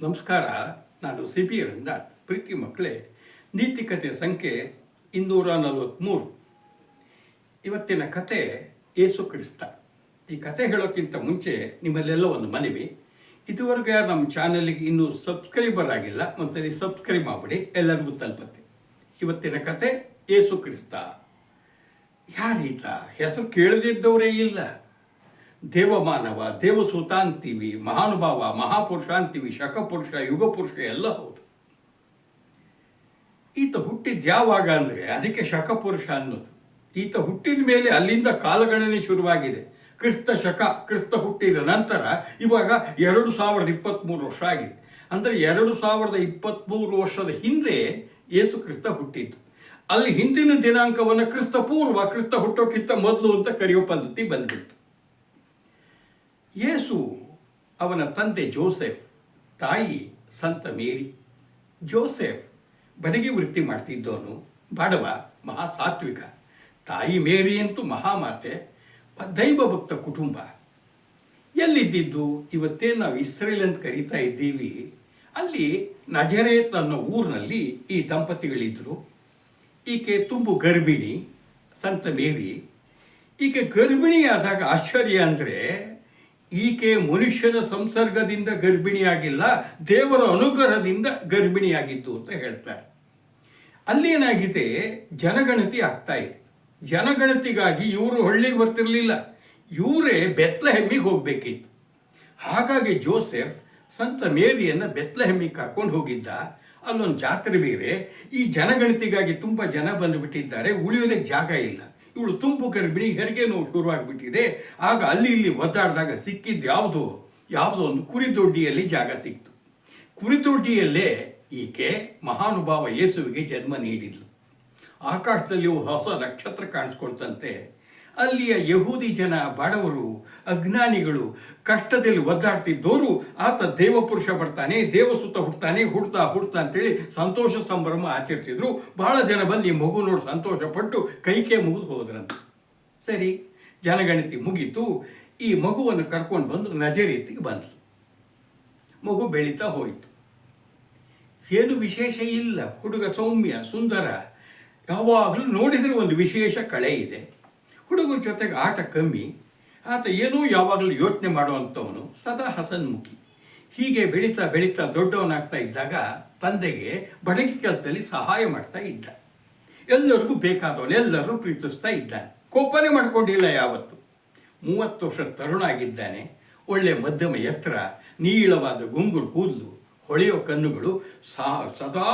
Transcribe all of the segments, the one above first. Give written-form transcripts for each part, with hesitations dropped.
ನಮಸ್ಕಾರ. ನಾನು CP ರಂಗನಾಥ್. ಪ್ರೀತಿ ಮಕ್ಕಳೇ, ನೀತಿಕತೆ ಸಂಖ್ಯೆ 243. ಇವತ್ತಿನ ಕತೆ ಯೇಸು ಕ್ರಿಸ್ತ. ಈ ಕತೆ ಹೇಳೋಕ್ಕಿಂತ ಮುಂಚೆ ನಿಮ್ಮಲ್ಲೆಲ್ಲ ಒಂದು ಮನವಿ. ಇದುವರೆಗೂ ಯಾರು ನಮ್ಮ ಚಾನಲ್ಗೆ ಇನ್ನೂ ಸಬ್ಸ್ಕ್ರೈಬರ್ ಆಗಿಲ್ಲ, ಒಂದ್ಸರಿ ಸಬ್ಸ್ಕ್ರೈಬ್ ಮಾಡಿಬಿಡಿ, ಎಲ್ಲರಿಗೂ ತಲುಪತ್ತೆ. ಇವತ್ತಿನ ಕತೆ ಯೇಸು ಕ್ರಿಸ್ತ. ಯಾರೀತ? ಹೆಸರು ಕೇಳದಿದ್ದವರೇ ಇಲ್ಲ. ದೇವಮಾನವ, ದೇವಸೂತ ಅಂತೀವಿ, ಮಹಾನುಭಾವ, ಮಹಾಪುರುಷ ಅಂತೀವಿ, ಶಕಪುರುಷ, ಯುಗಪುರುಷ ಎಲ್ಲ ಹೌದು. ಈತ ಹುಟ್ಟಿದ ಯಾವಾಗ ಅಂದರೆ ಅದಕ್ಕೆ ಶಕಪುರುಷ ಅನ್ನೋದು. ಈತ ಹುಟ್ಟಿದ ಮೇಲೆ ಅಲ್ಲಿಂದ ಕಾಲಗಣನೆ ಶುರುವಾಗಿದೆ. ಕ್ರಿಸ್ತ ಹುಟ್ಟಿದ ನಂತರ ಇವಾಗ 2023 ವರ್ಷ ಆಗಿದೆ. ಅಂದರೆ 2023 ವರ್ಷದ ಹಿಂದೆ ಯೇಸು ಕ್ರಿಸ್ತ ಹುಟ್ಟಿದ್ದು. ಅಲ್ಲಿ ಹಿಂದಿನ ದಿನಾಂಕವನ್ನು ಕ್ರಿಸ್ತ ಹುಟ್ಟೋಕ್ಕಿಂತ ಮೊದಲು ಅಂತ ಕರೆಯೋ ಪದ್ಧತಿ ಬಂದ್ಬಿಡ್ತು. ಯೇಸು ಅವನ ತಂದೆ ಜೋಸೆಫ್, ತಾಯಿ ಸಂತ ಮೇರಿ. ಜೋಸೆಫ್ ಬಡಗಿ ವೃತ್ತಿ ಮಾಡ್ತಿದ್ದವನು, ಬಡವ, ಮಹಾ ಸಾತ್ವಿಕ. ತಾಯಿ ಮೇರಿ ಅಂತೂ ಮಹಾಮಾತೆ, ದೈವ ಭಕ್ತ ಕುಟುಂಬ. ಎಲ್ಲಿದ್ದಿದ್ದು? ಇವತ್ತೇ ನಾವು ಇಸ್ರೇಲ್ ಅಂತ ಕರೀತಾ ಇದ್ದೀವಿ. ಅಲ್ಲಿ ನಜರೇತ್ ಅನ್ನೋ ಊರಿನಲ್ಲಿ ಈ ದಂಪತಿಗಳಿದ್ದರು. ಈಕೆ ತುಂಬು ಗರ್ಭಿಣಿ, ಸಂತ ಮೇರಿ. ಈಕೆ ಗರ್ಭಿಣಿಯಾದಾಗ ಆಶ್ಚರ್ಯ ಅಂದರೆ ಈಕೆ ಮನುಷ್ಯನ ಸಂಸರ್ಗದಿಂದ ಗರ್ಭಿಣಿಯಾಗಿಲ್ಲ, ದೇವರ ಅನುಗ್ರಹದಿಂದ ಗರ್ಭಿಣಿಯಾಗಿದ್ದು ಅಂತ ಹೇಳ್ತಾರೆ. ಅಲ್ಲೇನಾಗಿದೆ, ಜನಗಣತಿ ಆಗ್ತಾ ಇದೆ. ಜನಗಣತಿಗಾಗಿ ಇವರು ಹಳ್ಳಿಗೆ ಬರ್ತಿರ್ಲಿಲ್ಲ, ಇವರೇ ಬೆತ್ಲೆಹೆಮ್ಮಿಗೆ ಹೋಗ್ಬೇಕಿತ್ತು. ಹಾಗಾಗಿ ಜೋಸೆಫ್ ಸಂತ ಮೇರಿಯನ್ನು ಬೆತ್ಲೆಹೆಮ್ಮಿಗೆ ಕರ್ಕೊಂಡು ಹೋಗಿದ್ದ. ಅಲ್ಲೊಂದು ಜಾತ್ರೆ ಬೇರೆ. ಈ ಜನಗಣತಿಗಾಗಿ ತುಂಬ ಜನ ಬಂದುಬಿಟ್ಟಿದ್ದಾರೆ, ಉಳಿಯೋದಕ್ಕೆ ಜಾಗ ಇಲ್ಲ. ಇವಳು ತುಂಬು ಗರ್ಭಿಣಿ, ಹೆರಿಗೆ ನೋವು ಶುರುವಾಗ್ಬಿಟ್ಟಿದೆ. ಆಗ ಅಲ್ಲಿ ಇಲ್ಲಿ ಒದ್ದಾಡಿದಾಗ ಸಿಕ್ಕಿದ್ದು ಯಾವುದೋ ಒಂದು ಕುರಿದೊಡ್ಡಿಯಲ್ಲಿ ಜಾಗ ಸಿಕ್ತು. ಕುರಿದೊಡ್ಡಿಯಲ್ಲೇ ಈಕೆ ಮಹಾನುಭಾವ ಯೇಸುವಿಗೆ ಜನ್ಮ ನೀಡಿದ್ಲು. ಆಕಾಶದಲ್ಲಿ ಹೊಸ ನಕ್ಷತ್ರ ಕಾಣಿಸ್ಕೊಳ್ತಂತೆ. ಅಲ್ಲಿಯ ಯಹೂದಿ ಜನ, ಬಡವರು, ಅಜ್ಞಾನಿಗಳು, ಕಷ್ಟದಲ್ಲಿ ಒದ್ದಾಡ್ತಿದ್ದವರು ಆತ ದೇವಪುರುಷ ಬರ್ತಾನೆ, ದೇವಸುತ ಹುಡ್ತಾ ಅಂತೇಳಿ ಸಂತೋಷ ಸಂಭ್ರಮ ಆಚರಿಸಿದ್ರು. ಬಹಳ ಜನ ಬಂದು ಈ ಮಗು ನೋಡಿ ಸಂತೋಷಪಟ್ಟು ಕೈಕೆ ಮುಗಿದು ಹೋದ್ರಂತೆ. ಸರಿ, ಜನಗಣತಿ ಮುಗೀತು. ಈ ಮಗುವನ್ನು ಕರ್ಕೊಂಡು ಬಂದು ನಜರೇತಿಗೆ ಬಂದ್ಲು. ಮಗು ಬೆಳೀತಾ ಹೋಯಿತು. ಏನು ವಿಶೇಷ ಇಲ್ಲ. ಹುಡುಗ ಸೌಮ್ಯ, ಸುಂದರ. ಯಾವಾಗಲೂ ನೋಡಿದರೆ ಒಂದು ವಿಶೇಷ ಕಳೆ ಇದೆ. ಹುಡುಗರ ಜೊತೆಗೆ ಆಟ ಕಮ್ಮಿ. ಆತ ಏನೂ ಯಾವಾಗಲೂ ಯೋಚನೆ ಮಾಡುವಂಥವನು, ಸದಾ ಹಸನ್ಮುಖಿ. ಹೀಗೆ ಬೆಳೀತಾ ದೊಡ್ಡವನಾಗ್ತಾ ಇದ್ದಾಗ ತಂದೆಗೆ ಬಡಗಿ ಕೆಲಸದಲ್ಲಿ ಸಹಾಯ ಮಾಡ್ತಾ ಇದ್ದ. ಎಲ್ಲರಿಗೂ ಬೇಕಾದವನು, ಎಲ್ಲರೂ ಪ್ರೀತಿಸ್ತಾ ಇದ್ದಾನೆ. ಕೋಪನೆ ಮಾಡ್ಕೊಂಡಿಲ್ಲ ಯಾವತ್ತು. 30 ವರ್ಷ ತರುಣ ಆಗಿದ್ದಾನೆ. ಒಳ್ಳೆ ಮಧ್ಯಮ ಎತ್ತರ, ನೀಳವಾದ ಗುಂಗುರು ಕೂದಲು, ಹೊಳೆಯೋ ಕಣ್ಣುಗಳು, ಸದಾ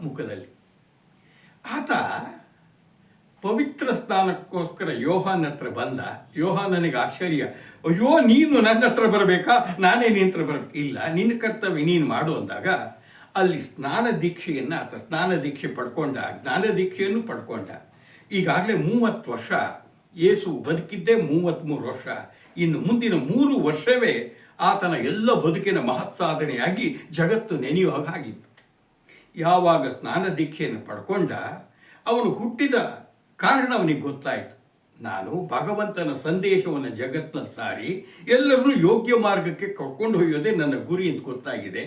ಮುಖದಲ್ಲಿ. ಆತ ಪವಿತ್ರ ಸ್ನಾನಕ್ಕೋಸ್ಕರ ಯೋಹಾನ್ ಹತ್ರ ಬಂದ. ಯೋಹಾನನಿಗೆ ಆಶ್ಚರ್ಯ. ಅಯ್ಯೋ, ನೀನು ನನ್ನ ಹತ್ರ ಬರಬೇಕಾ? ನಾನೇ ನಿನ್ನ ಹತ್ರ ಬರಬೇಕು? ಇಲ್ಲ, ನಿನ್ನ ಕರ್ತವ್ಯ ನೀನು ಮಾಡು ಅಂದಾಗ ಅಲ್ಲಿ ಸ್ನಾನ ದೀಕ್ಷೆಯನ್ನು ಆತ ಜ್ಞಾನ ದೀಕ್ಷೆಯನ್ನು ಪಡ್ಕೊಂಡ. ಈಗಾಗಲೇ 30 ವರ್ಷ. ಯೇಸು ಬದುಕಿದ್ದೇ 33 ವರ್ಷ. ಇನ್ನು ಮುಂದಿನ 3 ವರ್ಷವೇ ಆತನ ಎಲ್ಲ ಬದುಕಿನ ಮಹತ್ ಸಾಧನೆಯಾಗಿ ಜಗತ್ತು ನೆನೆಯುವ ಹಾಗಿತ್ತು. ಯಾವಾಗ ಸ್ನಾನ ದೀಕ್ಷೆಯನ್ನು ಪಡ್ಕೊಂಡ, ಅವನು ಹುಟ್ಟಿದ ಕಾರಣ ಅವನಿಗೆ ಗೊತ್ತಾಯಿತು. ನಾನು ಭಗವಂತನ ಸಂದೇಶವನ್ನು ಜಗತ್ತಿನಲ್ಲಿ ಸಾರಿ ಎಲ್ಲರನ್ನೂ ಯೋಗ್ಯ ಮಾರ್ಗಕ್ಕೆ ಕರ್ಕೊಂಡು ಒಯ್ಯೋದೇ ನನ್ನ ಗುರಿ ಅಂತ ಗೊತ್ತಾಗಿದೆ.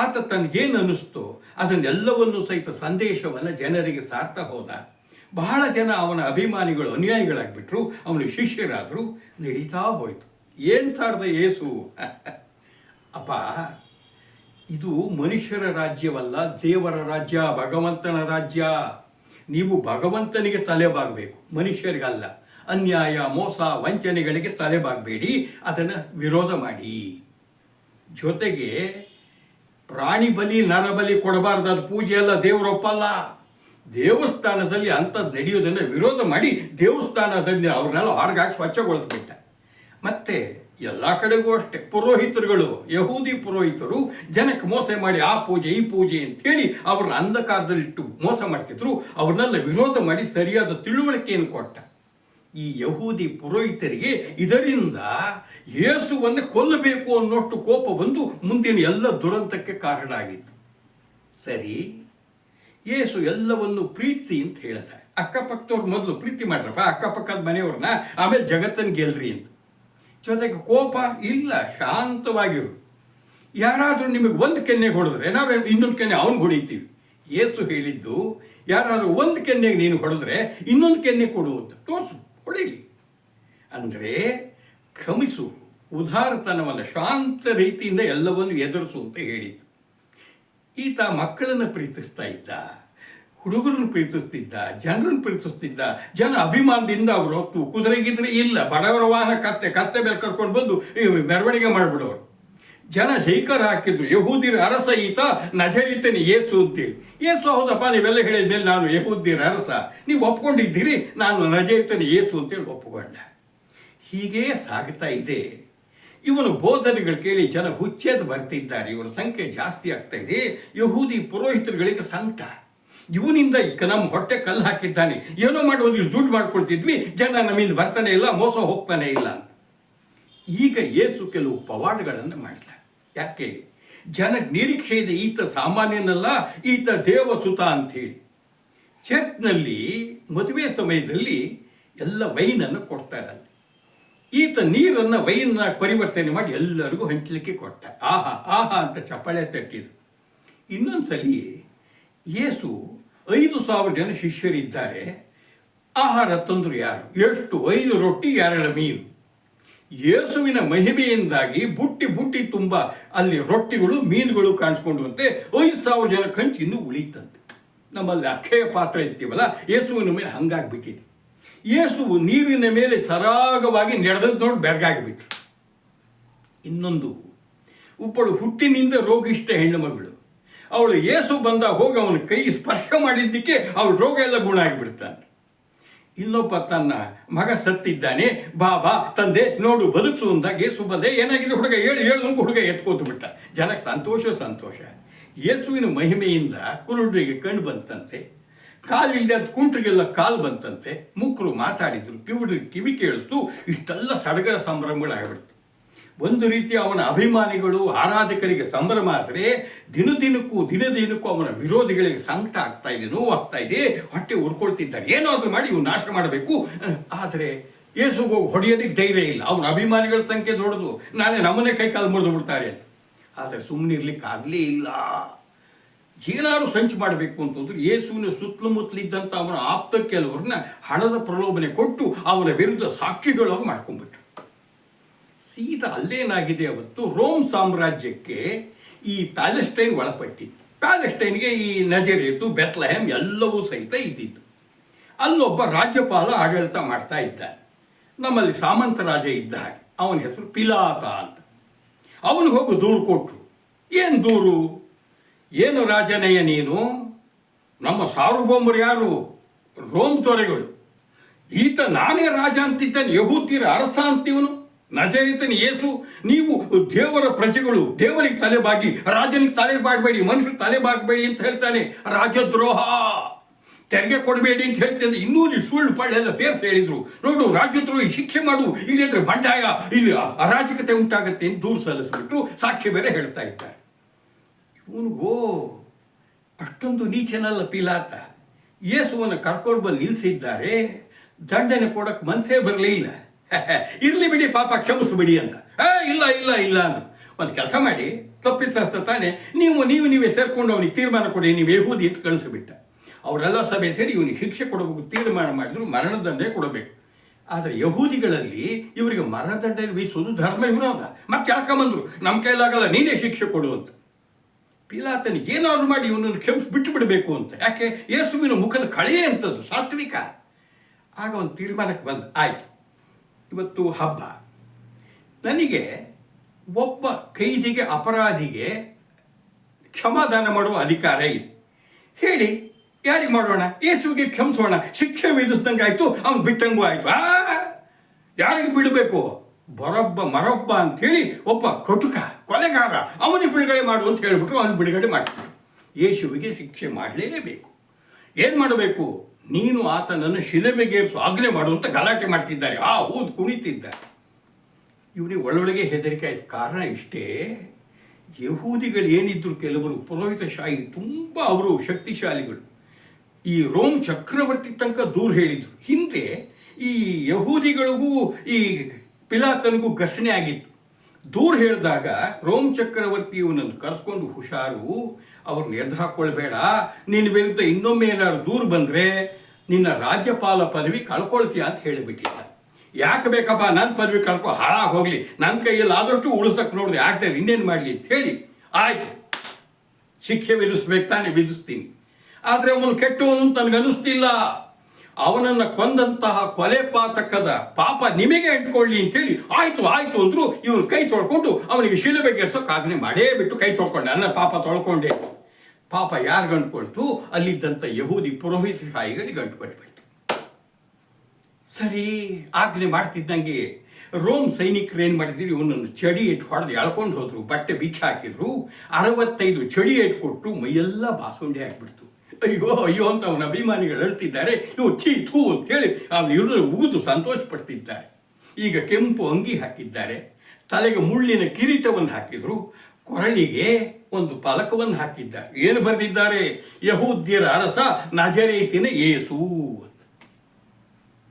ಆತ ತನಗೇನು ಅನ್ನಿಸ್ತೋ ಅದನ್ನೆಲ್ಲವನ್ನು ಸಹಿತ ಸಂದೇಶವನ್ನು ಜನರಿಗೆ ಸಾರ್ತಾ ಹೋದ. ಬಹಳ ಜನ ಅವನ ಅಭಿಮಾನಿಗಳು, ಅನುಯಾಯಿಗಳಾಗ್ಬಿಟ್ರು, ಅವನ ಶಿಷ್ಯರಾದರು. ನಡೀತಾ ಹೋಯಿತು. ಏನು ಸಾರ್ದ ಯೇಸು? ಅಪ್ಪ, ಇದು ಮನುಷ್ಯರ ರಾಜ್ಯವಲ್ಲ, ದೇವರ ರಾಜ್ಯ, ಭಗವಂತನ ರಾಜ್ಯ. ನೀವು ಭಗವಂತನಿಗೆ ತಲೆಬಾಗಬೇಕು, ಮನುಷ್ಯರಿಗಲ್ಲ. ಅನ್ಯಾಯ, ಮೋಸ, ವಂಚನೆಗಳಿಗೆ ತಲೆಬಾಗಬೇಡಿ, ಅದನ್ನು ವಿರೋಧ ಮಾಡಿ. ಜೊತೆಗೆ ಪ್ರಾಣಿ ಬಲಿ, ನರಬಲಿ ಕೊಡಬಾರ್ದು. ಅದು ಪೂಜೆ ಅಲ್ಲ, ದೇವರೊಪ್ಪಲ್ಲ. ದೇವಸ್ಥಾನದಲ್ಲಿ ಅಂಥದ್ದು ನಡೆಯೋದನ್ನು ವಿರೋಧ ಮಾಡಿ ದೇವಸ್ಥಾನದಲ್ಲಿ ಅವ್ರನ್ನೆಲ್ಲ ಹೊರಗಾಗಿ ಸ್ವಚ್ಛಗೊಳಿಸ್ಬಿಟ್ಟ. ಮತ್ತೆ ಎಲ್ಲ ಕಡೆಗೂ ಅಷ್ಟೇ, ಪುರೋಹಿತರುಗಳು, ಯಹೂದಿ ಪುರೋಹಿತರು ಜನಕ್ಕೆ ಮೋಸ ಮಾಡಿ ಆ ಪೂಜೆ ಈ ಪೂಜೆ ಅಂಥೇಳಿ ಅವ್ರನ್ನ ಅಂಧಕಾರದಲ್ಲಿಟ್ಟು ಮೋಸ ಮಾಡ್ತಿದ್ರು. ಅವ್ರನ್ನೆಲ್ಲ ವಿರೋಧ ಮಾಡಿ ಸರಿಯಾದ ತಿಳುವಳಿಕೆಯನ್ನು ಕೊಟ್ಟ. ಈ ಯಹೂದಿ ಪುರೋಹಿತರಿಗೆ ಇದರಿಂದ ಯೇಸುವನ್ನು ಕೊಲ್ಲಬೇಕು ಅನ್ನೋಷ್ಟು ಕೋಪ ಬಂದು ಮುಂದಿನ ಎಲ್ಲ ದುರಂತಕ್ಕೆ ಕಾರಣ ಆಗಿತ್ತು. ಸರಿ, ಯೇಸು ಎಲ್ಲವನ್ನು ಪ್ರೀತಿಸಿ ಅಂತ ಹೇಳಿದ. ಅಕ್ಕಪಕ್ಕದವ್ರು ಮೊದಲು ಪ್ರೀತಿ ಮಾಡ್ರಪ್ಪ, ಅಕ್ಕಪಕ್ಕದ ಮನೆಯವ್ರನ್ನ, ಆಮೇಲೆ ಜಗತ್ತನ್ನು ಗೆಲ್ರಿ ಅಂತ. ಜೊತೆಗೆ ಕೋಪ ಇಲ್ಲ, ಶಾಂತವಾಗಿರು. ಯಾರಾದರೂ ನಿಮಗೆ ಒಂದು ಕೆನ್ನೆಗೆ ಹೊಡೆದ್ರೆ ನಾವೇ ಇನ್ನೊಂದು ಕೆನ್ನೆ ಅವ್ನಿಗೆ ಹೊಡಿತೀವಿ. ಯೇಸು ಹೇಳಿದ್ದು, ಯಾರಾದರೂ ಒಂದು ಕೆನ್ನೆಗೆ ನೀನು ಹೊಡೆದ್ರೆ ಇನ್ನೊಂದು ಕೆನ್ನೆ ಕೊಡು ಅಂತ. ತೋರಿಸು, ಹೊಡೀಲಿ. ಅಂದರೆ ಕ್ಷಮಿಸು, ಉದಾರತನವನ್ನು ಶಾಂತ ರೀತಿಯಿಂದ ಎಲ್ಲವನ್ನು ಎದುರಿಸು ಅಂತ ಹೇಳಿದ್ದು. ಈತ ಮಕ್ಕಳನ್ನು ಪ್ರೀತಿಸ್ತಾ ಇದ್ದ, ಹುಡುಗರನ್ನು ಪ್ರೀತಿಸ್ತಿದ್ದ, ಜನರನ್ನು ಪ್ರೀತಿಸ್ತಿದ್ದ. ಜನ ಅಭಿಮಾನದಿಂದ ಅವರು ಹೊತ್ತು ಕುದುರೆಗಿದ್ರೆ ಇಲ್ಲ, ಬಡವರ ವಾಹನ ಕತ್ತೆ ಮೇಲೆ ಕರ್ಕೊಂಡು ಬಂದು ಮೆರವಣಿಗೆ ಮಾಡಿಬಿಡೋರು. ಜನ ಜೈಕಾರ ಹಾಕಿದ್ರು, ಯಹೂದ್ಯರ ಅರಸ ಈತ, ನಜರೇತಿನ ಯೇಸು ಅಂತೇಳಿ. ಯೇಸು, ಹೌದಪ್ಪ ನೀವೆಲ್ಲ ಹೇಳಿದ ಮೇಲೆ ನಾನು ಯಹೂದ್ಯರ ಅರಸ, ನೀವು ಒಪ್ಕೊಂಡಿದ್ದೀರಿ, ನಾನು ನಜರೇತಿನ ಯೇಸು ಅಂತೇಳಿ ಒಪ್ಪಿಕೊಂಡ. ಹೀಗೇ ಸಾಗ್ತಾ ಇದೆ. ಇವನು ಬೋಧನೆಗಳು ಕೇಳಿ ಜನ ಹುಚ್ಚೆದ್ದು ಬರ್ತಿದ್ದಾರೆ. ಇವರ ಸಂಖ್ಯೆ ಜಾಸ್ತಿ ಆಗ್ತಾ ಇದೆ. ಯಹೂದಿ ಪುರೋಹಿತರುಗಳಿಗೆ ಸಂಕಟ, ಇವನಿಂದ ನಮ್ಮ ಹೊಟ್ಟೆ ಕಲ್ಲು ಹಾಕಿದ್ದಾನೆ, ಏನೋ ಮಾಡಿ ಒಂದಿಷ್ಟು ದುಡ್ಡು ಮಾಡ್ಕೊಳ್ತಿದ್ವಿ, ಜನ ನಮ್ಮಿಂದ ಬರ್ತಾನೆ ಇಲ್ಲ, ಮೋಸ ಹೋಗ್ತಾನೆ ಇಲ್ಲ ಅಂತ. ಈಗ ಯೇಸು ಕೆಲವು ಪವಾಡಗಳನ್ನು ಮಾಡಿದ. ಯಾಕೆ? ಜನ ನಿರೀಕ್ಷೆ ಇದೆ, ಈತ ಸಾಮಾನ್ಯನಲ್ಲ, ಈತ ದೇವಸುತ ಅಂಥೇಳಿ. ಚರ್ಚ್ನಲ್ಲಿ ಮದುವೆ ಸಮಯದಲ್ಲಿ ಎಲ್ಲ ವೈನನ್ನು ಕೊಡ್ತಾರೆ. ಈತ ನೀರನ್ನು ವೈನ್ನ ಪರಿವರ್ತನೆ ಮಾಡಿ ಎಲ್ಲರಿಗೂ ಹಂಚಲಿಕ್ಕೆ ಕೊಟ್ಟ. ಆಹಾ ಆಹಾ ಅಂತ ಚಪ್ಪಾಳೆ ತಟ್ಟಿದ್ರು. ಇನ್ನೊಂದ್ಸಲಿ ಯೇಸು 5,000 ಜನ ಶಿಷ್ಯರಿದ್ದಾರೆ. ಆಹಾರ ತಂದರು ಯಾರು? ಎಷ್ಟು? 5 ರೊಟ್ಟಿ 2 ಮೀನು. ಯೇಸುವಿನ ಮಹಿಮೆಯಿಂದಾಗಿ ಬುಟ್ಟಿ ಬುಟ್ಟಿ ತುಂಬ ಅಲ್ಲಿ ರೊಟ್ಟಿಗಳು ಮೀನುಗಳು ಕಾಣಿಸ್ಕೊಂಡುವಂತೆ 5,000 ಜನ ಕಂಚು ಇನ್ನೂ ಉಳಿತಂತೆ. ನಮ್ಮಲ್ಲಿ ಅಕ್ಷಯ ಪಾತ್ರ ಇರ್ತೀವಲ್ಲ, ಯೇಸುವಿನ ಮೇಲೆ ಹಂಗಾಗ್ಬಿಟ್ಟಿದೆ. ಯೇಸು ನೀರಿನ ಮೇಲೆ ಸರಾಗವಾಗಿ ನಡೆದದ್ದು ನೋಡಿ ಬೆರಗಾಗಿಬಿಟ್ರು. ಇನ್ನೊಂದು, ಒಬ್ಬಳು ಹುಟ್ಟಿನಿಂದ ರೋಗಿಷ್ಠ ಹೆಣ್ಣು ಮಗಳು, ಅವಳು ಯೇಸು ಬಂದಾಗ ಹೋಗಿ ಅವನ ಕೈ ಸ್ಪರ್ಶ ಮಾಡಿದ್ದಕ್ಕೆ ಅವಳ ರೋಗ ಎಲ್ಲ ಗುಣ ಆಗಿಬಿಡ್ತಾನೆ. ಇನ್ನೊಬ್ಬ ತನ್ನ ಮಗ ಸತ್ತಿದ್ದಾನೆ, ಬಾ ತಂದೆ ನೋಡು ಬದುಕಿಸು ಅಂದಾಗ ಯೇಸು ಬಂದೆ, ಏನಾಗಿದೆ ಹುಡುಗ, ಹೇಳು ಹುಡುಗ ಎತ್ಕೋತು ಬಿಟ್ಟ. ಜನಕ್ಕೆ ಸಂತೋಷ. ಯೇಸುವಿನ ಮಹಿಮೆಯಿಂದ ಕುರುಡರಿಗೆ ಕಣ್ಣು ಬಂತಂತೆ, ಕಾಲಿಲ್ಲದೆ ಅದು ಕುಂಟ್ರಿಗೆಲ್ಲ ಕಾಲು ಬಂತಂತೆ, ಮೂಕರು ಮಾತಾಡಿದ್ರು, ಕಿವುಡ್ರಿಗೆ ಕಿವಿ ಕೇಳಿಸ್ತು. ಇಷ್ಟೆಲ್ಲ ಸಡಗರ ಸಂಭ್ರಮಗಳಾಗ್ಬಿಡ್ತು. ಒಂದು ರೀತಿ ಅವನ ಅಭಿಮಾನಿಗಳು ಆರಾಧಕರಿಗೆ ಸಂಭ್ರಮ ಆದರೆ ದಿನದಿನಕ್ಕೂ ಅವನ ವಿರೋಧಿಗಳಿಗೆ ಸಂಕಟ ಆಗ್ತಾ ಇದೆ, ನೋವಾಗ್ತಾ ಇದೆ, ಹೊಟ್ಟೆ ಉರ್ಕೊಳ್ತಿದ್ದಾರೆ. ಏನಾದರೂ ಮಾಡಿ ಇವ್ನು ನಾಶ ಮಾಡಬೇಕು. ಆದರೆ ಯೇಸುಗೆ ಹೊಡೆಯೋದಕ್ಕೆ ಧೈರ್ಯ ಇಲ್ಲ. ಅವನ ಅಭಿಮಾನಿಗಳ ಸಂಖ್ಯೆ ದೊಡ್ಡದು, ನಾಳೆ ನಮ್ಮನ್ನೇ ಕೈ ಕಾಲು ಮುರಿದು ಬಿಡ್ತಾರೆ ಅಂತ. ಆದರೆ ಸುಮ್ಮನಿರ್ಲಿಕ್ಕಾಗಲೇ ಇಲ್ಲ. ಏನಾದ್ರು ಸಂಚು ಮಾಡಬೇಕು ಅಂತಂದ್ರೆ ಯೇಸುವಿನ ಸುತ್ತಮುತ್ತಲಿದ್ದಂಥ ಅವನ ಆಪ್ತ ಕೆಲವ್ರನ್ನ ಹಣದ ಪ್ರಲೋಭನೆ ಕೊಟ್ಟು ಅವನ ವಿರುದ್ಧ ಸಾಕ್ಷಿಗಳಾಗಿ ಮಾಡ್ಕೊಂಡ್ಬಿಟ್ರು. ಸೀದಾ ಅಲ್ಲೇನಾಗಿದೆ, ಅವತ್ತು ರೋಮ್ ಸಾಮ್ರಾಜ್ಯಕ್ಕೆ ಈ ಪ್ಯಾಲೆಸ್ಟೈನ್ ಒಳಪಟ್ಟಿತ್ತು. ಪ್ಯಾಲೆಸ್ಟೈನ್ಗೆ ಈ ನಜರೇತು, ಬೆತ್ಲೆಹೆಮ್ ಎಲ್ಲವೂ ಸಹಿತ ಇದ್ದಿತ್ತು. ಅಲ್ಲೊಬ್ಬ ರಾಜ್ಯಪಾಲ ಆಡಳಿತ ಮಾಡ್ತಾ ಇದ್ದ. ನಮ್ಮಲ್ಲಿ ಸಾಮಂತ ರಾಜ ಇದ್ದ ಹಾಗೆ. ಅವನ ಹೆಸರು ಪಿಲಾತ ಅಂತ. ಅವನಿಗೆ ಹೋಗಿ ದೂರು ಕೊಟ್ಟರು. ಏನು ದೂರು? ಏನು ರಾಜನಯ್ಯ ನೀನು? ನಮ್ಮ ಸಾರ್ವಭೌಮರು ಯಾರು? ರೋಮ್ ದೊರೆಗಳು. ಈತ ನಾನೇ ರಾಜ ಅಂತಿದ್ದಾನೆ, ಯಹೂದ್ಯರ ಅರಸ ಅಂತೀವನು, ನಜರೇತಿನ ಯೇಸು. ನೀವು ದೇವರ ಪ್ರಜೆಗಳು, ದೇವರಿಗೆ ತಲೆಬಾಗಿ, ರಾಜನಿಗೆ ತಲೆ ಬಾಗಬೇಡಿ, ಮನುಷ್ಯರು ತಲೆ ಬಾಗಬೇಡಿ ಅಂತ ಹೇಳ್ತಾನೆ. ರಾಜದ್ರೋಹ, ತೆರಿಗೆ ಕೊಡಬೇಡಿ ಅಂತ ಹೇಳ್ತಿದ್ದೆ. ಇನ್ನೂ ಸುಳ್ಳು ಪಳ್ಳೆಲ್ಲ ಸೇರಿಸಿ ಹೇಳಿದ್ರು. ನೋಡು, ರಾಜದ್ರೋಹಿ ಶಿಕ್ಷೆ ಮಾಡು, ಇಲ್ಲಿದ್ರೆ ಬಂಡಾಯ, ಇಲ್ಲಿ ಅರಾಜಕತೆ ಉಂಟಾಗತ್ತೆ ಅಂತ ದೂರು ಸಲ್ಲಿಸ್ಬಿಟ್ರು. ಸಾಕ್ಷಿ ಬೇರೆ ಹೇಳ್ತಾ ಇದ್ದಾರೆ. ಇವನಿಗೋ ಅಷ್ಟೊಂದು ನೀಚನಲ್ಲ ಪಿಲಾತ. ಯೇಸುವನ್ನು ಕರ್ಕೊಂಡು ಬಂದು ನಿಲ್ಲಿಸಿದ್ದಾರೆ. ದಂಡನೆ ಕೊಡೋಕ್ಕೆ ಮನಸ್ಸೇ ಬರಲಿಲ್ಲ. ಇರಲಿ ಬಿಡಿ ಪಾಪ, ಕ್ಷಮಿಸ್ಬಿಡಿ ಅಂತ. ಇಲ್ಲ ಅಂದರು. ಒಂದು ಕೆಲಸ ಮಾಡಿ, ತಪ್ಪಿತಸ್ಥ ತಾನೆ, ನೀವೇ ಸೇರ್ಕೊಂಡು ಅವನಿಗೆ ತೀರ್ಮಾನ ಕೊಡಿ, ನೀವು ಯಹೂದಿ ಅಂತ ಕಳಿಸಿಬಿಟ್ಟ. ಅವರೆಲ್ಲ ಸಭೆ ಸೇರಿ ಇವನಿಗೆ ಶಿಕ್ಷೆ ಕೊಡಬೇಕು ತೀರ್ಮಾನ ಮಾಡಿದ್ರು, ಮರಣದಂಡನೆ ಕೊಡಬೇಕು. ಆದರೆ ಯಹೂದಿಗಳಲ್ಲಿ ಇವರಿಗೆ ಮರಣದಂಡನೆ ವಿಧಿಸೋದು ಧರ್ಮ ವಿರೋಧ. ಮತ್ತೆ ಕೇಳ್ಕೊಂಬಂದ್ರು, ನಮ್ಮ ಕೈಲಾಗಲ್ಲ, ನೀನೇ ಶಿಕ್ಷೆ ಕೊಡು ಅಂತ. ಪಿಲಾತನಿಗೆ ಏನಾದ್ರು ಮಾಡಿ ಇವನನ್ನು ಕ್ಷಮಿಸಿ ಬಿಟ್ಟು ಬಿಡಬೇಕು ಅಂತ. ಯಾಕೆ? ಯೇಸುವಿನ ಮುಖದ ಕಳೆಯೇ ಅಂತದ್ದು, ಸಾತ್ವಿಕ. ಆಗ ಒಂದು ತೀರ್ಮಾನಕ್ಕೆ ಬಂದು, ಆಯಿತು ಇವತ್ತು ಹಬ್ಬ, ನನಗೆ ಒಬ್ಬ ಕೈದಿಗೆ, ಅಪರಾಧಿಗೆ ಕ್ಷಮಾದಾನ ಮಾಡುವ ಅಧಿಕಾರ ಇದೆ. ಹೇಳಿ, ಯಾರಿಗೆ ಮಾಡೋಣ? ಯೇಸುವಿಗೆ ಕ್ಷಮಿಸೋಣ, ಶಿಕ್ಷೆ ವಿಧಿಸ್ದಂಗೆ ಆಯಿತು, ಅವ್ನು ಬಿಟ್ಟಂಗೂ ಆಯಿತು. ಯಾರಿಗೆ ಬಿಡಬೇಕು? ಮರೊಬ್ಬ ಅಂಥೇಳಿ ಒಬ್ಬ ಕಟುಕ, ಕೊಲೆಗಾರ, ಅವನಿಗೆ ಬಿಡುಗಡೆ ಮಾಡು ಅಂತ ಹೇಳಿಬಿಟ್ರು. ಅವನು ಬಿಡುಗಡೆ ಮಾಡ್ತಾರೆ. ಯೇಸುವಿಗೆ ಶಿಕ್ಷೆ ಮಾಡಲೇಬೇಕು. ಏನು ಮಾಡಬೇಕು? ನೀನು ಆತನನ್ನು ಶಿಲೆಬೆಗೇರಿಸು, ಆಜ್ಞೆ ಮಾಡುವಂತ ಗಲಾಟೆ ಮಾಡ್ತಿದ್ದಾರೆ. ಊದು ಕುಣಿತಿದ್ದಾರೆ. ಇವನಿಗೆ ಒಳ್ಳೊಳಗೆ ಹೆದರಿಕೆ ಆಯ್ತು. ಕಾರಣ ಇಷ್ಟೇ, ಯಹೂದಿಗಳು ಏನಿದ್ರು ಕೆಲವರು ಪುರೋಹಿತಶಾಹಿ, ತುಂಬ ಅವರು ಶಕ್ತಿಶಾಲಿಗಳು. ಈ ರೋಮ್ ಚಕ್ರವರ್ತಿ ತನಕ ದೂರ ಹೇಳಿದರು. ಹಿಂದೆ ಈ ಯಹೂದಿಗಳಿಗೂ ಈ ಪಿಲಾತನಿಗೂ ಘರ್ಷಣೆ ಆಗಿತ್ತು. ದೂರ ಹೇಳಿದಾಗ ರೋಮ್ ಚಕ್ರವರ್ತಿ ಇವನನ್ನು ಕರೆಸ್ಕೊಂಡು ಹುಷಾರು, ಅವ್ರನ್ನ ಎದ್ದು ಹಾಕ್ಕೊಳ್ಬೇಡ, ನಿನ್ನ ವಿರುದ್ಧ ಇನ್ನೊಮ್ಮೆ ಏನಾದ್ರು ದೂರ ಬಂದರೆ ನಿನ್ನ ರಾಜ್ಯಪಾಲ ಪದವಿ ಕಳ್ಕೊಳ್ತೀಯ ಅಂತ ಹೇಳಿಬಿಟ್ಟಿದ್ದ. ಯಾಕೆ ಬೇಕಪ್ಪ ನನ್ನ ಪದವಿ ಹಾಳಾಗಿ ಹೋಗಲಿ, ನನ್ನ ಕೈಯಲ್ಲಿ ಆದಷ್ಟು ಉಳಿಸಕ್ಕೆ ನೋಡಿದೆ, ಆಗ್ತದೆ ಇನ್ನೇನು ಮಾಡಲಿ ಅಂತ ಹೇಳಿ ಆಯಿತು ಶಿಕ್ಷೆ ವಿಧಿಸ್ಬೇಕು ತಾನೇ, ವಿಧಿಸ್ತೀನಿ. ಆದರೆ ಅವನು ಕೆಟ್ಟವನು ತನಗನ್ನಿಸ್ತಿಲ್ಲ. ಅವನನ್ನು ಕೊಂದಂತಹ ಕೊಲೆ ಪಾತಕದ ಪಾಪ ನಿಮಗೆ ಅಂಟ್ಕೊಳ್ಳಿ ಅಂತೇಳಿ ಆಯಿತು ಆಯಿತು ಅಂದರು. ಇವನು ಕೈ ತೊಳ್ಕೊಂಡು ಅವನಿಗೆ ಶಿಲುಬೆಗೆ ಎರ್ಸೋಕೆ ಆಜ್ಞೆ ಮಾಡೇ ಬಿಟ್ಟು ಕೈ ತೊಳ್ಕೊಂಡೆ. ನನ್ನ ಪಾಪ ತೊಳ್ಕೊಂಡೆ. ಪಾಪ ಯಾರು ಗಂಟುಕೊಳ್ತು? ಅಲ್ಲಿದ್ದಂಥ ಯಹೂದಿ ಪುರೋಹಿತಶಾಹಿಗಳಿಗೆ ಗಂಟುಕೊಟ್ಬಿಡ್ತು. ಸರಿ, ಆಜ್ಞೆ ಮಾಡ್ತಿದ್ದಂಗೆ ರೋಮ್ ಸೈನಿಕರು ಏನು ಮಾಡಿದ್ರು, ಇವನನ್ನು ಚಡಿ ಇಟ್ಟು ಹೊಡೆದು ಎಳ್ಕೊಂಡು ಹೋದ್ರು, ಬಟ್ಟೆ ಬಿಚ್ಚಿ ಹಾಕಿದ್ರು, 65 ಚಡಿ ಇಟ್ಟು ಕೊಟ್ಟು ಮೈಯೆಲ್ಲ ಬಾಸುಂಡೆ ಆಗಿಬಿಡ್ತು. ಅಯ್ಯೋ ಅಯ್ಯೋ ಅಂತ ಅವನ ಅಭಿಮಾನಿಗಳು ಹೇಳ್ತಿದ್ದಾರೆ. ಇವು ಛೀ ಥೂ ಅಂತೇಳಿ ಅವನು ಇವರು ಉಗಿದು ಸಂತೋಷ ಪಡ್ತಿದ್ದಾರೆ. ಈಗ ಕೆಂಪು ಅಂಗಿ ಹಾಕಿದ್ದಾರೆ, ತಲೆಗೆ ಮುಳ್ಳಿನ ಕಿರೀಟವನ್ನು ಹಾಕಿದ್ರು, ಕೊರಳಿಗೆ ಒಂದು ಫಲಕವನ್ನು ಹಾಕಿದ್ದಾರೆ. ಏನು ಬರೆದಿದ್ದಾರೆ? ಯಹೂದ್ಯರ ಅರಸ ನಜರೇತಿನ ಯೇಸು.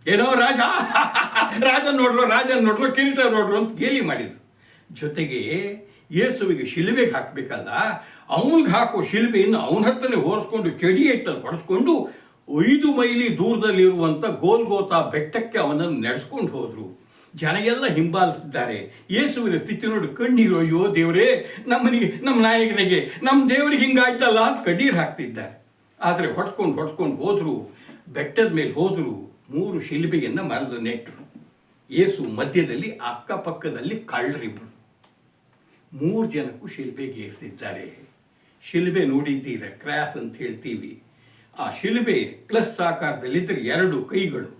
ಏನೋ ರಾಜನ್ ನೋಡ್ರು ಕಿರೀಟ ನೋಡ್ರು ಅಂತ ಗೇಲಿ ಮಾಡಿದ್ರು. ಜೊತೆಗೆ ಯೇಸುವಿಗೆ ಶಿಲುಬೆಗೆ ಹಾಕಬೇಕಲ್ಲ, ಅವನಿಗೆ ಹಾಕೋ ಶಿಲ್ಬೆಯನ್ನು ಅವನ ಹತ್ರನೇ ಹೋರಿಸ್ಕೊಂಡು ಚಡಿ ಇಟ್ಟಲ್ಲಿ ಹೊಡೆಸ್ಕೊಂಡು 5 ಮೈಲಿ ದೂರದಲ್ಲಿರುವಂಥ ಗೋಲ್ಗೋತಾ ಬೆಟ್ಟಕ್ಕೆ ಅವನನ್ನು ನಡೆಸ್ಕೊಂಡು ಹೋದರು. ಜನ ಎಲ್ಲ ಹಿಂಬಾಲಿಸಿದ್ದಾರೆ. ಯೇಸುವಿನ ಸ್ಥಿತಿ ನೋಡಿ ಕಣ್ಣೀರು, ಅಯ್ಯೋ ದೇವರೇ, ನಮ್ಮ ನಾಯಕನಿಗೆ, ನಮ್ಮ ದೇವರಿಗೆ ಹಿಂಗಾಯ್ತಲ್ಲ ಅಂತ ಕಣ್ಣೀರು ಹಾಕ್ತಿದ್ದಾರೆ. ಆದರೆ ಹೊಡ್ಸ್ಕೊಂಡು ಹೋದರು. ಬೆಟ್ಟದ ಮೇಲೆ ಹೋದರು. 3 ಶಿಲ್ಬೆಯನ್ನು ಮರದ ನೆಟ್ಟರು. ಯೇಸು ಮಧ್ಯದಲ್ಲಿ, ಅಕ್ಕಪಕ್ಕದಲ್ಲಿ ಕಳ್ಳರಿಬ್ಬರು. 3 ಜನಕ್ಕೂ ಶಿಲ್ಬೆಗೆ ಏರಿಸಿದ್ದಾರೆ. ಶಿಲ್ಬೆ ನೋಡಿದ್ದೀರ, ಕ್ರಾಸ್ ಅಂತ ಹೇಳ್ತೀವಿ. ಆ ಶಿಲ್ಬೆ ಪ್ಲಸ್ ಆಕಾರದಲ್ಲಿದ್ದರೆ 2 ಕೈಗಳು,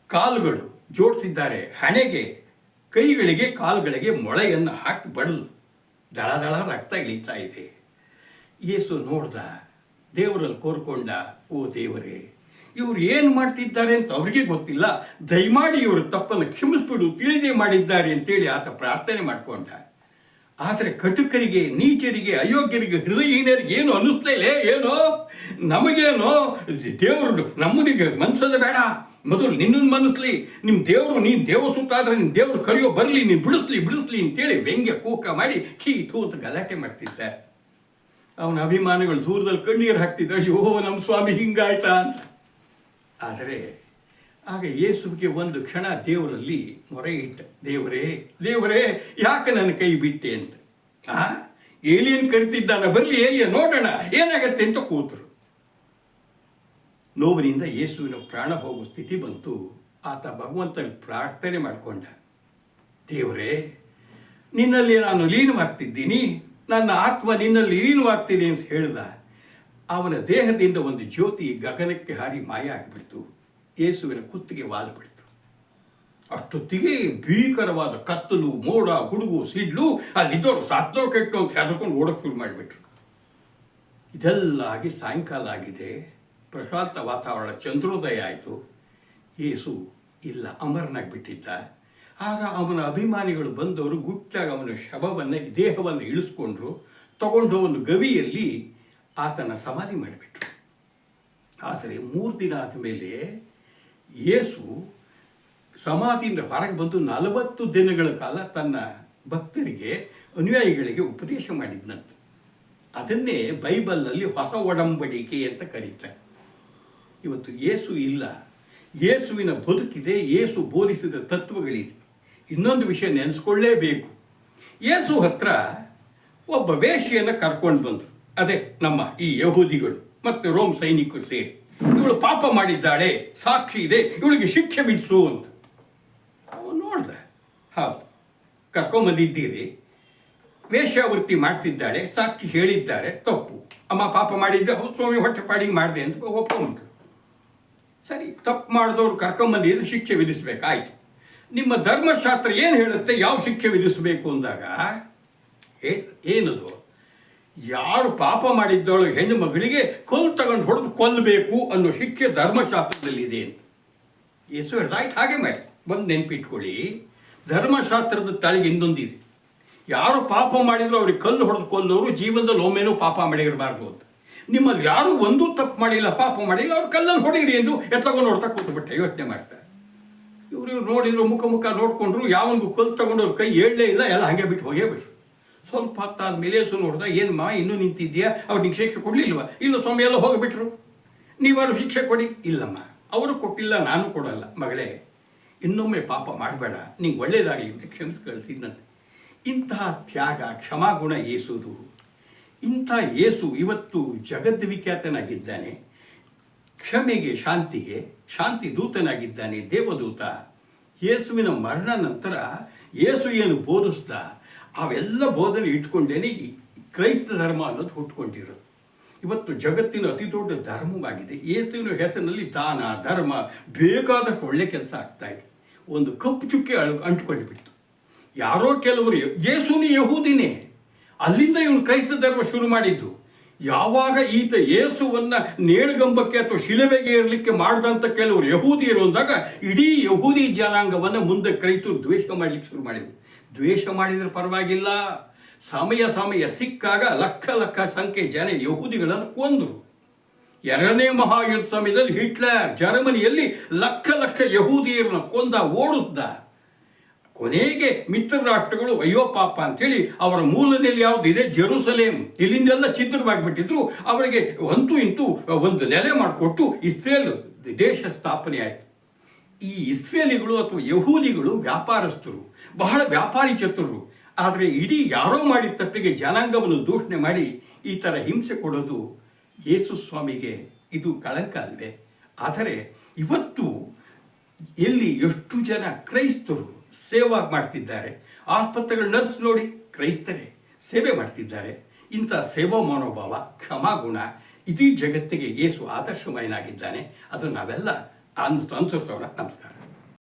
ಕಾಲುಗಳು ಜೋಡಿಸಿದ್ದಾರೆ. ಹಣೆಗೆ, ಕೈಗಳಿಗೆ, ಕಾಲುಗಳಿಗೆ ಮೊಳೆಯನ್ನು ಹಾಕಿ ಬಡಲು ದಳ ದಳ ರಕ್ತ ಇಳಿತಾ ಇದೆ. ಯೇಸು ನೋಡ್ದ, ದೇವರಲ್ಲಿ ಕೋರ್ಕೊಂಡ, ಓ ದೇವರೇ, ಇವರು ಏನು ಮಾಡ್ತಿದ್ದಾರೆ ಅಂತ ಅವ್ರಿಗೆ ಗೊತ್ತಿಲ್ಲ, ದಯಮಾಡಿ ಇವರು ತಪ್ಪನ್ನು ಕ್ಷಮಿಸ್ಬಿಡು, ತಿಳಿದೇ ಮಾಡಿದ್ದಾರೆ ಅಂತೇಳಿ ಆತ ಪ್ರಾರ್ಥನೆ ಮಾಡಿಕೊಂಡ. ಆದರೆ ಕಟುಕರಿಗೆ, ನೀಚರಿಗೆ, ಅಯೋಗ್ಯರಿಗೆ, ಹೃದಯಹೀನರಿಗೆ ಏನು ಅನ್ನಿಸ್ಲೇ ಏನೋ, ನಮಗೇನೋ ದೇವರು ನಮ್ಮನಿಗೆ ಮನ್ಸದ ಬೇಡ, ಮೊದಲು ನಿನ್ನನ್ನು ಮನಸ್ಲಿ, ನಿಮ್ಮ ದೇವರು, ನೀನು ದೇವಸುತ್ತ ಆದರೆ ನಿಮ್ಮ ದೇವರು ಕರೆಯೋ ಬರಲಿ, ನೀನು ಬಿಡಿಸ್ಲಿ ಅಂತೇಳಿ ವ್ಯಂಗ್ಯ ಕೂಕ ಮಾಡಿ ಛೀ ಥೂ ಅಂತ ಗಲಾಟೆ ಮಾಡ್ತಿದ್ದ. ಅವನ ಅಭಿಮಾನಿಗಳು ದೂರದಲ್ಲಿ ಕಣ್ಣೀರು ಹಾಕ್ತಿದ್ದ, ಅಯ್ಯೋ ನಮ್ಮ ಸ್ವಾಮಿ ಹಿಂಗಾಯ್ತಾ ಅಂತ. ಆದರೆ ಆಗ ಯೇಸುವಿಗೆ ಒಂದು ಕ್ಷಣ ದೇವರಲ್ಲಿ ಮೊರೆ ಇಟ್ಟ, ದೇವರೇ ಯಾಕೆ ನನ್ನ ಕೈ ಬಿಟ್ಟೆ ಅಂತ. ಏಲಿಯನ್ ಕರಿತಿದ್ದಾನ, ಬರಲಿ ಏಲಿಯನ್ ನೋಡೋಣ ಏನಾಗತ್ತೆ ಅಂತ ಕೂತರು. ನೋವಿನಿಂದ ಯೇಸುವಿನ ಪ್ರಾಣ ಹೋಗೋ ಸ್ಥಿತಿ ಬಂತು. ಆತ ಭಗವಂತನ ಪ್ರಾರ್ಥನೆ ಮಾಡಿಕೊಂಡ, ದೇವರೇ, ನಿನ್ನಲ್ಲಿ ನಾನು ಲೀನವಾಗ್ತಿದ್ದೀನಿ, ನನ್ನ ಆತ್ಮ ನಿನ್ನಲ್ಲಿ ಲೀನವಾಗ್ತೀನಿ ಅಂತ ಹೇಳ್ದ. ಅವನ ದೇಹದಿಂದ ಒಂದು ಜ್ಯೋತಿ ಗಗನಕ್ಕೆ ಹಾರಿ ಮಾಯ ಆಗಿಬಿಡ್ತು. ಯೇಸುವಿನ ಕುತ್ತಿಗೆ ವಾಲ್ಬಿಡ್ತು. ಅಷ್ಟೊತ್ತಿಗೆ ಭೀಕರವಾದ ಕತ್ತಲು, ಮೋಡ, ಗುಡುಗು, ಸಿಡ್ಲು, ಅಲ್ಲಿದ್ದವರು ಸತ್ತೋ ಕೆಟ್ಟು ಅಂತ ಹೆದರ್ಕೊಂಡು ಓಡೋಕೆ ಶುರು ಮಾಡಿಬಿಟ್ರು. ಇದೆಲ್ಲ ಆಗಿ ಸಾಯಂಕಾಲ ಆಗಿದೆ. ಪ್ರಶಾಂತ ವಾತಾವರಣ, ಚಂದ್ರೋದಯ ಆಯಿತು. ಯೇಸು ಇಲ್ಲ, ಅಮರನಾಗಿ ಬಿಟ್ಟಿದ್ದ. ಆಗ ಅವನ ಅಭಿಮಾನಿಗಳು ಬಂದವರು ಗುಟ್ಟಾಗಿ ಅವನ ಶವವನ್ನು, ದೇಹವನ್ನು ಇಳಿಸ್ಕೊಂಡ್ರು. ತಗೊಂಡು ಒಂದು ಗವಿಯಲ್ಲಿ ಆತನ ಸಮಾಧಿ ಮಾಡಿಬಿಟ್ರು. ಆದರೆ 3 ದಿನ ಆದಮೇಲೆ ಯೇಸು ಸಮಾಧಿಯಿಂದ ಹೊರಗೆ ಬಂದು 40 ದಿನಗಳ ಕಾಲ ತನ್ನ ಭಕ್ತರಿಗೆ, ಅನುಯಾಯಿಗಳಿಗೆ ಉಪದೇಶ ಮಾಡಿದ್ನಂತೆ. ಅದನ್ನೇ ಬೈಬಲ್ನಲ್ಲಿ ಹೊಸ ಒಡಂಬಡಿಕೆ ಅಂತ ಕರೀತಾರೆ. ಇವತ್ತು ಯೇಸು ಇಲ್ಲ, ಯೇಸುವಿನ ಬದುಕಿದೆ, ಯೇಸು ಬೋಧಿಸಿದ ತತ್ವಗಳಿದೆ. ಇನ್ನೊಂದು ವಿಷಯ ನೆನೆಸ್ಕೊಳ್ಳೇಬೇಕು. ಯೇಸು ಹತ್ರ ಒಬ್ಬ ವೇಶ್ಯೆಯನ್ನು ಕರ್ಕೊಂಡು ಬಂದರು. ಅದೇ ನಮ್ಮ ಈ ಯಹೂದಿಗಳು ಮತ್ತು ರೋಮ್ ಸೈನಿಕರು ಸೇರಿ, ಇವಳು ಪಾಪ ಮಾಡಿದ್ದಾಳೆ, ಸಾಕ್ಷಿ ಇದೆ, ಇವಳಿಗೆ ಶಿಕ್ಷೆ ವಿಧಿಸು ಅಂತ. ಅವನು ನೋಡ್ದ, ಹೌದು ಕರ್ಕೊಂಬಂದಿದ್ದೀರಿ, ವೇಶ್ಯಾವೃತ್ತಿ ಮಾಡ್ತಿದ್ದಾಳೆ, ಸಾಕ್ಷಿ ಹೇಳಿದ್ದಾರೆ, ತಪ್ಪು, ಅಮ್ಮ ಪಾಪ ಮಾಡಿದ್ದೆ, ಹೌದು ಸ್ವಾಮಿ ಹೊಟ್ಟೆಪಾಡಿಗೆ ಮಾಡಿದೆ ಅಂತ ಒಪ್ಕೊಂಡ್ರು. ಸರಿ, ತಪ್ಪು ಮಾಡಿದವ್ರು ಕರ್ಕೊಂಬಂದಿದ್ರೆ ಶಿಕ್ಷೆ ವಿಧಿಸ್ಬೇಕಾಯ್ತು. ನಿಮ್ಮ ಧರ್ಮಶಾಸ್ತ್ರ ಏನು ಹೇಳುತ್ತೆ ಯಾವ ಶಿಕ್ಷೆ ವಿಧಿಸಬೇಕು ಅಂದಾಗ, ಏನದು, ಯಾರು ಪಾಪ ಮಾಡಿದ್ದವಳು ಹೆಣ್ಣು ಮಗಳಿಗೆ ಕೊಲ್ ತಗೊಂಡು ಹೊಡೆದು ಕೊಲ್ಲಬೇಕು ಅನ್ನೋ ಶಿಕ್ಷೆ ಧರ್ಮಶಾಸ್ತ್ರದಲ್ಲಿದೆ ಅಂತ. ಯೇಸು ಹೇಳ್ದಾಯ್ತು, ಹಾಗೆ ಮಾಡಿ. ಬಂದು ನೆನಪಿಟ್ಕೊಳ್ಳಿ, ಧರ್ಮಶಾಸ್ತ್ರದ ತಲೆಗೆ ಇನ್ನೊಂದಿದೆ. ಯಾರು ಪಾಪ ಮಾಡಿದ್ರು ಅವ್ರಿಗೆ ಕಲ್ಲು ಹೊಡೆದು ಕೊಲ್ಲೋರು ಜೀವನದಲ್ಲಿ ಒಮ್ಮೆನೂ ಪಾಪ ಮಾಡಿರಬಾರ್ದು ಅಂತ. ನಿಮ್ಮಲ್ಲಿ ಯಾರು ಒಂದೂ ತಪ್ಪು ಮಾಡಿಲ್ಲ, ಪಾಪ ಮಾಡಿಲ್ಲ, ಅವ್ರು ಕಲ್ಲನ್ನು ಹೊಡೀರಿ ಎಂದು ಎತ್ತಗೊಂಡು ನೋಡ್ತಾ ಕೂತ್ಬಿಟ್ಟೆ ಯೋಚನೆ ಮಾಡ್ತಾರೆ. ಇವರು ನೋಡಿದ್ರು, ಮುಖ ನೋಡಿಕೊಂಡ್ರು, ಯಾವನಿಗೂ ಕಲ್ ತಗೊಂಡವ್ರು ಕೈ ಏಳಲೇ ಇಲ್ಲ, ಎಲ್ಲ ಹಾಗೆ ಬಿಟ್ಟು ಹೋಗೇ ಬಿಟ್ರು. ಸ್ವಲ್ಪ ಹೊತ್ತಾದ್ಮೇಲೆ ಯೇಸು ನೋಡ್ದ, ಏನು ಮಾ ಇನ್ನೂ ನಿಂತಿದ್ಯಾ, ಅವ್ರು ನಿಂಗೆ ಶಿಕ್ಷೆ ಕೊಡಲಿಲ್ವ? ಇಲ್ಲ ಸ್ವಾಮಿ, ಎಲ್ಲ ಹೋಗಿಬಿಟ್ರು, ನೀವಾರು ಶಿಕ್ಷೆ ಕೊಡಿ. ಇಲ್ಲಮ್ಮ, ಅವರು ಕೊಟ್ಟಿಲ್ಲ, ನಾನು ಕೊಡಲ್ಲ. ಮಗಳೇ, ಇನ್ನೊಮ್ಮೆ ಪಾಪ ಮಾಡಬೇಡ, ನಿಂಗೆ ಒಳ್ಳೇದಾಗಲಿ ಅಂತ ಕ್ಷಮಿಸಿ ಕಳಿಸಿದ್ನಂತೆ. ಇಂತಹ ತ್ಯಾಗ, ಕ್ಷಮಾಗುಣ ಯೇಸುದು. ಇಂಥ ಯೇಸು ಇವತ್ತು ಜಗದ್ವಿಖ್ಯಾತನಾಗಿದ್ದಾನೆ. ಕ್ಷಮೆಗೆ, ಶಾಂತಿ ದೂತನಾಗಿದ್ದಾನೆ, ದೇವದೂತ. ಯೇಸುವಿನ ಮರಣ ನಂತರ ಯೇಸು ಏನು ಬೋಧಿಸ್ದ, ಅವೆಲ್ಲ ಬೋಧನೆ ಇಟ್ಕೊಂಡೇನೆ ಈ ಕ್ರೈಸ್ತ ಧರ್ಮ ಅನ್ನೋದು ಹುಟ್ಕೊಂಡಿರೋದು. ಇವತ್ತು ಜಗತ್ತಿನ ಅತಿ ದೊಡ್ಡ ಧರ್ಮವಾಗಿದೆ. ಯೇಸುವಿನ ಹೆಸರಿನಲ್ಲಿ ದಾನ, ಧರ್ಮ, ಬೇಕಾದಷ್ಟು ಒಳ್ಳೆ ಕೆಲಸ ಆಗ್ತಾ ಇದೆ. ಒಂದು ಕಪ್ಪು ಚುಕ್ಕೆ ಅಂಟ್ಕೊಂಡು ಬಿಡ್ತು. ಯಾರೋ ಕೆಲವರು, ಯೇಸುನೇ ಯಹೂದಿನೇ, ಅಲ್ಲಿಂದ ಇವನು ಕ್ರೈಸ್ತ ಧರ್ಮ ಶುರು ಮಾಡಿದ್ದು. ಯಾವಾಗ ಈತ ಯೇಸುವನ್ನ ನೇಣುಗಂಬಕ್ಕೆ ಅಥವಾ ಶಿಲುಬೆಗೆ ಇರಲಿಕ್ಕೆ ಮಾಡಿದಂಥ ಕೆಲವರು ಯಹೂದಿಯರು ಅಂದಾಗ ಇಡೀ ಯಹೂದಿ ಜನಾಂಗವನ್ನು ಮುಂದೆ ಕ್ರೈಸ್ತರು ದ್ವೇಷ ಮಾಡಲಿಕ್ಕೆ ಶುರು ಮಾಡಿದರು. ದ್ವೇಷ ಮಾಡಿದರೆ ಪರವಾಗಿಲ್ಲ, ಸಮಯ ಸಿಕ್ಕಾಗ ಲಕ್ಷ ಸಂಖ್ಯೆ ಜನ ಯಹೂದಿಗಳನ್ನು ಕೊಂದರು. ಎರಡನೇ ಮಹಾಯುದ್ಧ ಸಮಯದಲ್ಲಿ ಹಿಟ್ಲರ್ ಜರ್ಮನಿಯಲ್ಲಿ ಲಕ್ಷ ಯಹೂದಿಯರನ್ನ ಕೊಂದ, ಓಡಿಸ್ದ. ಕೊನೆಗೆ ಮಿತ್ರ ರಾಷ್ಟ್ರಗಳು ಅಯ್ಯೋ ಪಾಪ ಅಂತೇಳಿ ಅವರ ಮೂಲದಲ್ಲಿ ಯಾವುದಿದೆ, ಜೆರೂಸಲೇಮ್, ಇಲ್ಲಿಂದೆಲ್ಲ ಛಿದ್ರವಾಗಿಬಿಟ್ಟಿದ್ರು. ಅವರಿಗೆ ಇಂತೂ ಒಂದು ನೆಲೆ ಮಾಡಿಕೊಟ್ಟು ಇಸ್ರೇಲ್ ದೇಶ ಸ್ಥಾಪನೆ ಆಯಿತು. ಈ ಇಸ್ರೇಲಿಗಳು ಅಥವಾ ಯಹೂದಿಗಳು ವ್ಯಾಪಾರಸ್ಥರು, ಬಹಳ ವ್ಯಾಪಾರಿ ಚತುರರು. ಆದರೆ ಇಡೀ ಯಾರೋ ಮಾಡಿದ ತಪ್ಪಿಗೆ ಜನಾಂಗವನ್ನು ದೂಷಣೆ ಮಾಡಿ ಈ ಥರ ಹಿಂಸೆ ಕೊಡೋದು ಯೇಸು ಸ್ವಾಮಿಗೆ ಇದು ಕಳಂಕ ಅಲ್ವೇ? ಆದರೆ ಇವತ್ತು ಎಲ್ಲಿ ಎಷ್ಟು ಜನ ಕ್ರೈಸ್ತರು ಸೇವಾ ಮಾಡ್ತಿದ್ದಾರೆ. ಆಸ್ಪತ್ರೆಗಳ ನರ್ಸ್ ನೋಡಿ, ಕ್ರೈಸ್ತರೇ ಸೇವೆ ಮಾಡ್ತಿದ್ದಾರೆ. ಇಂಥ ಸೇವಾ ಮನೋಭಾವ, ಕ್ಷಮಾಗುಣ, ಇಡೀ ಜಗತ್ತಿಗೆ ಯೇಸು ಆದರ್ಶಮಯನಾಗಿದ್ದಾನೆ. ಅದು ನಾವೆಲ್ಲ ಅನುಸರಿಸೋಣ. ನಮಸ್ಕಾರ.